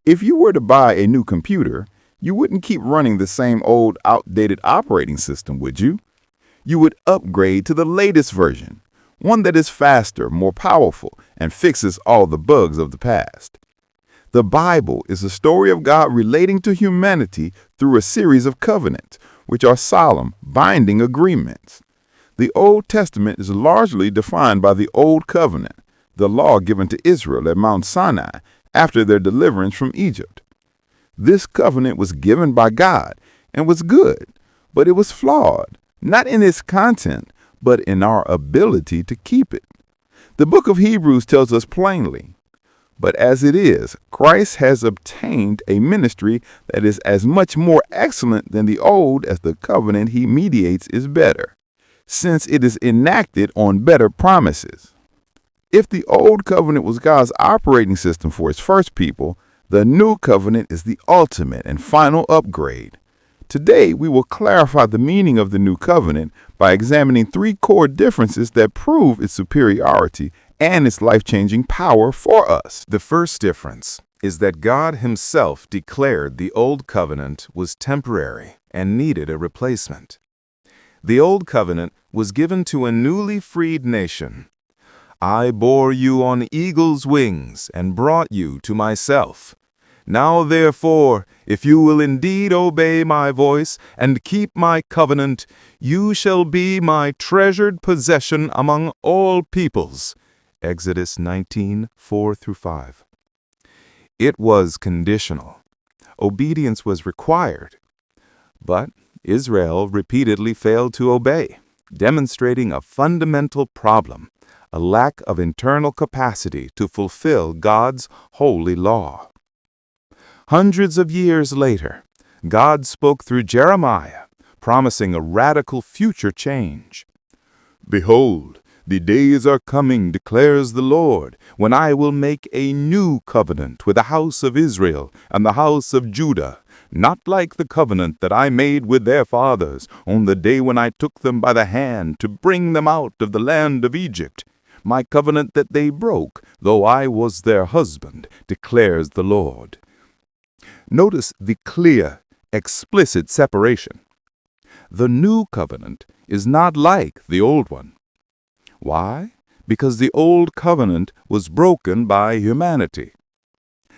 If you were to buy a new computer, you wouldn't keep running the same old, outdated operating system, would you? You would upgrade to the latest version, one that is faster, more powerful, and fixes all the bugs of the past. The Bible is a story of God relating to humanity through a series of covenants, which are solemn, binding agreements. The Old Testament is largely defined by the Old Covenant, the law given to Israel at Mount Sinai after their deliverance from Egypt. This covenant was given by God and was good, but it was flawed, not in its content, but in our ability to keep it. The book of Hebrews tells us plainly, "But as it is, Christ has obtained a ministry that is as much more excellent than the old as the covenant he mediates is better, since it is enacted on better promises." If the old covenant was God's operating system for his first people, the new covenant is the ultimate and final upgrade. Today, we will clarify the meaning of the new covenant by examining three core differences that prove its superiority and its life-changing power for us. The first difference is that God himself declared the old covenant was temporary and needed a replacement. The old covenant was given to a newly freed nation. "I bore you on eagle's wings and brought you to myself. Now therefore, if you will indeed obey my voice and keep my covenant, you shall be my treasured possession among all peoples." Exodus 19:4-5. It was conditional. Obedience was required. But Israel repeatedly failed to obey, demonstrating a fundamental problem, a lack of internal capacity to fulfill God's holy law. Hundreds of years later, God spoke through Jeremiah, promising a radical future change. "Behold, the days are coming, declares the Lord, when I will make a new covenant with the house of Israel and the house of Judah, not like the covenant that I made with their fathers on the day when I took them by the hand to bring them out of the land of Egypt, my covenant that they broke, though I was their husband, declares the Lord." Notice the clear, explicit separation. The new covenant is not like the old one. Why? Because the old covenant was broken by humanity.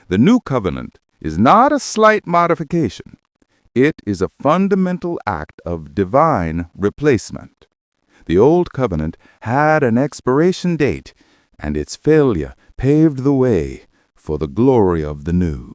The new covenant is not a slight modification. It is a fundamental act of divine replacement. The old covenant had an expiration date, and its failure paved the way for the glory of the new.